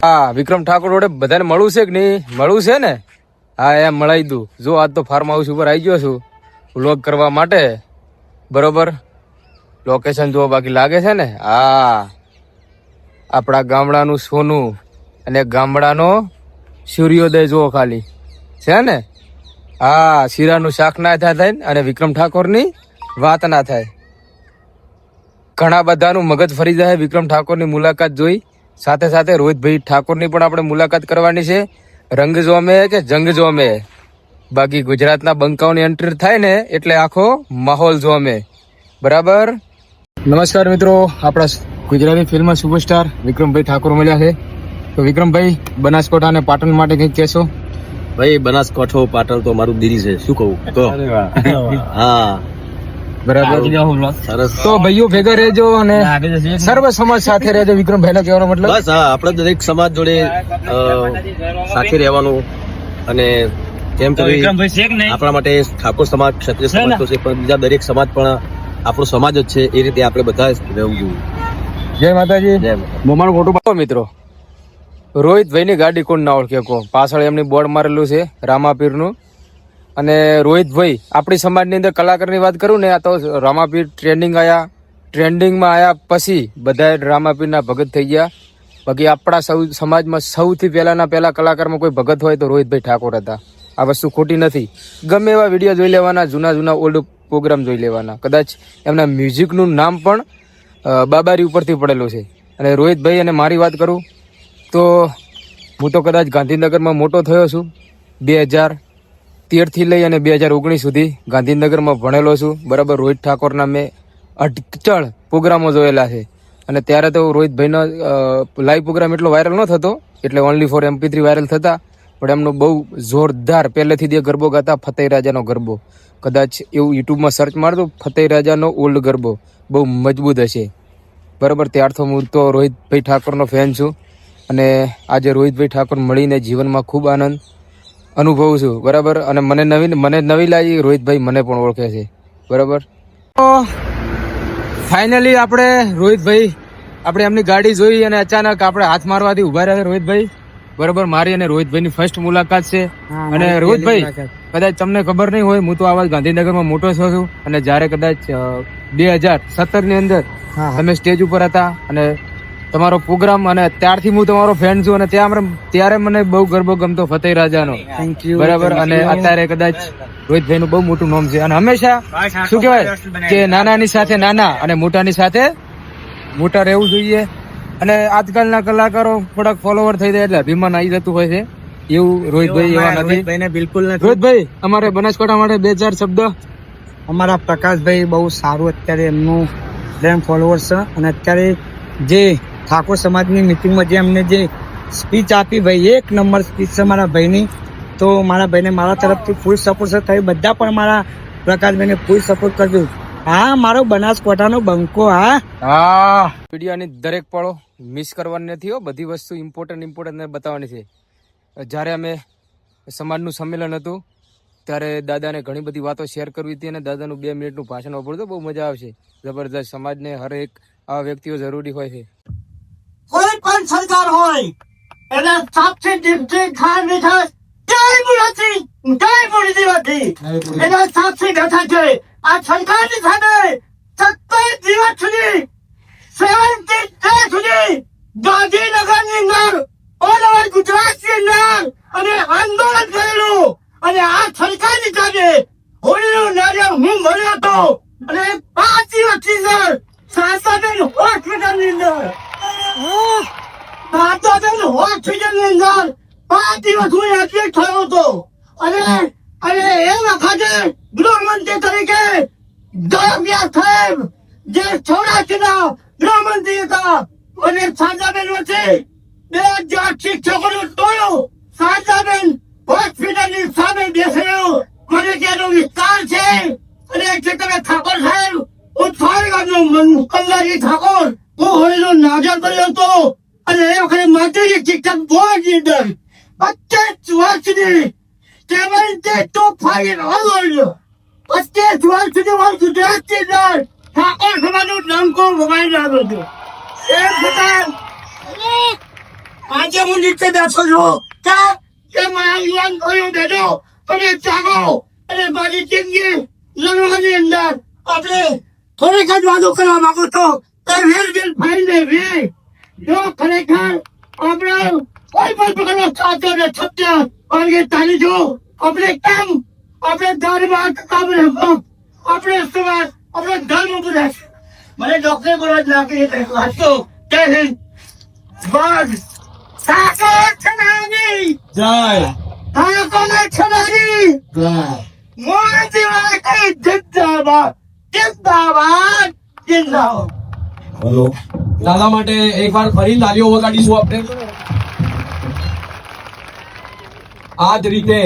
હા, વિક્રમ ઠાકોર જોડે બધાને મળવું છે કે નહીં? મળવું છે ને? હા, એમ મળાઈ દઉં. જો આજ તો ફાર્મ હાઉસ ઉપર આવી ગયો છું વ્લોગ કરવા માટે. બરોબર, લોકેશન જો બાકી લાગે છે ને? હા, આપણા ગામડાનું સોનું અને ગામડાનો સૂર્યોદય જો ખાલી છે ને? હા, શીરાનું શાક ના થાય અને વિક્રમ ઠાકોરની વાત ના થાય. ઘણા બધાનું મગજ ફરી જાય વિક્રમ ઠાકોરની મુલાકાત જોઈ. સાથે સાથે રોહિતભાઈ ઠાકોરની પણ આપણે મુલાકાત કરવાની છે. રંગ જોમે કે જંગ જોમે, બાકી ગુજરાતના બંકાઓની એન્ટ્રી થાય ને એટલે આખો માહોલ જોમે. બરાબર. નમસ્કાર મિત્રો, આપણા ગુજરાતી ફિલ્મ સુપરસ્ટાર વિક્રમભાઈ ઠાકોર મળ્યા છે. તો વિક્રમભાઈ, બનાસકાંઠા અને પાટણ માટે કંઈક કહેશો? ભાઈ, બનાસકાંઠો પાટણ તો મારું દિલ છે, શું કહું તો. હા, બરાબર, સરસ. તો ભાઈઓ ભેગા રહેજો અને સર્વ સમાજ સાથે રહેજો. વિક્રમભાઈ નો કહેવાનો મતલબ બસ હા, આપણે દરેક સમાજ જોડે સાથે રહેવાનું. અને કેમ કે આપણા માટે ઠાકોર સમાજ, ક્ષત્રિય સમાજ તો છે, પણ બીજા દરેક સમાજ પણ આપણો સમાજ જ છે. એ રીતે આપણે બધા રહેવું જોઈએ. જય માતાજી. જય મોમાનું મોટું મિત્રો, રોહિતભાઈ ની ગાડી કોણ ના ઓળખે કો? પાછળ એમની બોર્ડ મારેલું છે રામાપીર નું. અને રોહિતભાઈ આપણી સમાજની અંદર કલાકારની વાત કરું ને, આ તો રામાપીર ટ્રેન્ડિંગમાં આયા પછી બધા રામાપીરના ભગત થઈ ગયા. બાકી આપણા સમાજમાં સૌથી પહેલા કલાકારમાં કોઈ ભગત હોય તો રોહિતભાઈ ઠાકોર હતા. આ વસ્તુ ખોટી નથી. ગમે એવા વિડીયો જોઈ લેવાના, જૂના ઓલ્ડ પ્રોગ્રામ જોઈ લેવાના. કદાચ એમના મ્યુઝિકનું નામ પણ બાબારી ઉપરથી પડેલું છે. અને રોહિતભાઈ અને મારી વાત કરું તો હું તો કદાચ ગાંધીનગરમાં મોટો થયો છું. 2013થી લઈ અને 2019 સુધી ગાંધીનગરમાં ભણેલો છું. બરાબર, રોહિત ઠાકોરના મેં અટચળ પ્રોગ્રામો જોયેલા છે. અને ત્યારે તો રોહિતભાઈનો લાઈવ પ્રોગ્રામ એટલો વાયરલ ન થતો, એટલે ઓનલી ફોર MP3 વાયરલ થતા. પણ એમનો બહુ જોરદાર પહેલેથી જે ગરબો ગાતા, ફતેહ રાજાનો ગરબો. કદાચ એવું યુટ્યુબમાં સર્ચ મારતો, ફતેહ રાજાનો ઓલ્ડ ગરબો બહુ મજબૂત હશે. બરાબર, ત્યારથી હું તો રોહિતભાઈ ઠાકોરનો ફેન છું. અને આજે રોહિતભાઈ ઠાકોર મળીને જીવનમાં ખૂબ આનંદ અનુભવું છું. બરાબર, અને મને નવી લાગી, રોહિતભાઈ મને પણ ઓળખે છે. બરાબર, તો ફાઇનલી આપણે એમની ગાડી જોઈ અને અચાનક આપણે હાથ મારવાથી ઉભા રહ્યા રોહિતભાઈ. બરાબર, મારી અને રોહિતભાઈની ફર્સ્ટ મુલાકાત છે. અને રોહિતભાઈ, કદાચ તમને ખબર નહીં હોય, હું તો આવા ગાંધીનગરમાં મોટો છું. અને જ્યારે કદાચ 2017 ની અંદર તમે સ્ટેજ ઉપર હતા અને તમારો પ્રોગ્રામ, અને ત્યારથી હું તમારો ફેન છું. અને ત્યારે મને બહુ ગરબો ગમતો ફતેહ રાજાનો. બરાબર, અને અત્યારે કદાચ રોહિતભાઈ નું બહુ મોટું નામ છે. અને હંમેશા શું કહેવાય કે નાનાની સાથે નાના અને મોટાની સાથે મોટા રહેવું જોઈએ. અને આજકાલના કલાકારો થોડાક ફોલોવર થઈ જાય એટલે અભિમાન આવી જતું હોય છે. એવું રોહિતભાઈ એવા નથી. બિલકુલ નથી. રોહિતભાઈ, અમારે બનાસકાંઠા માટે 2-4 શબ્દ. અમારા પ્રકાશભાઈ બહુ સારું અત્યારે એમનું પ્રેમ ફોલોવર છે. અને અત્યારે જે ઠાકોર સમાજની મિટિંગમાં જે અમને જે સ્પીચ આપી, ભાઈ એક નંબર સ્પીચ છે મારા ભાઈની. તો મારા ભાઈને મારા તરફથી ફૂલ સપોર્ટ છે. થઈ બધા પણ મારા પ્રકાશભાઈને ફૂલ સપોર્ટ કરજો. હા, મારો બનાસકાંઠાનો બંકો. હા, વિડીયોની દરેક પળો મિસ કરવાની નથી હો. બધી વસ્તુ ઇમ્પોર્ટન્ટ બતાવવાની છે. જ્યારે અમે સમાજનું સંમેલન હતું ત્યારે દાદાને ઘણી બધી વાતો શેર કરવી હતી. અને દાદાનું 2 મિનિટનું ભાષણ વાપરવું તો બહુ મજા આવશે. જબરદસ્ત. સમાજને હરેક આવા વ્યક્તિઓ જરૂરી હોય છે. કોઈ પણ સરકાર હોય એના સાક્ષી દીપથી ખાન બેઠા જય મુરતી એના સાક્ષી બેઠા છે. આ સરકારની સામે 70 દિવસ સુધી 70 ડે સુધી ગાંધીનગરની અંદર ઓલ ઓવર ગુજરાતની અંદર અને આંદોલન કરેલું. અને આ સરકારની સામે હોળીનું નારિયેળ હું મળ્યો હતો. અને 5 દિવસની અંદર સાસાબેન હોસ્પિટલની અંદર 5 દિવસ હું એડમિટ થયો હતો. અને એ વખતે ગૃહમંત્રી તરીકે દયાવ્યાસ સાહેબ જે સૌરાષ્ટ્રના ગૃહમંત્રી હતા, અને સાજાબેન વચ્ચે 2000 શિક્ષકોનું ટોળું સાજાબેન હોસ્પિટલની સામે બેસેલો. મને ત્યાંનો વિસ્તાર છે. અને એટલે તમે ઠાકોર સાહેબ, હું ગામનો કલ્લાજી ઠાકોર, હું હોળીનો નાગર કર્યો હતો. અને એ વખતે માધ્યમિક શિક્ષક બોર્ડની અંદર 25 વર્ષની 72 અવોર્ડ 25 વર્ષ સુધી હું ગુજરાતની અંદર ઠાકોર સમાજનો ડંકો વગાડી રહ્યો હતો. એ છતાં આજે હું નીચે બેઠો છું કે મારા યુવાન ભાઈઓ બેઠો અને જાગો અને મારી જિંદગી લડવાની અંદર આપણે થોડીક જ વાતો કરવા માંગુ છો એ વીર ભાઈને વીર જો ખરેખર આપણે કોઈ પણ પ્રકારનો સાચો ને સત્ય અંગે ચાલી જો આપણે કેમ આપણે ધર્મ આપણે સમાજ આપણે ધર્મ ઉપર મને ડોક્ટર બોલવા જ લાગી વાંચો જય હિન્દ બાદ સાકર છનાની જય સાકર છનાની મોદી વાળી જિંદાબાદ જિંદાબાદ જિંદાબાદ દાદા માટે એકવાર ફરી તાલીઓ વગાડીશું આપણે આ જ રીતે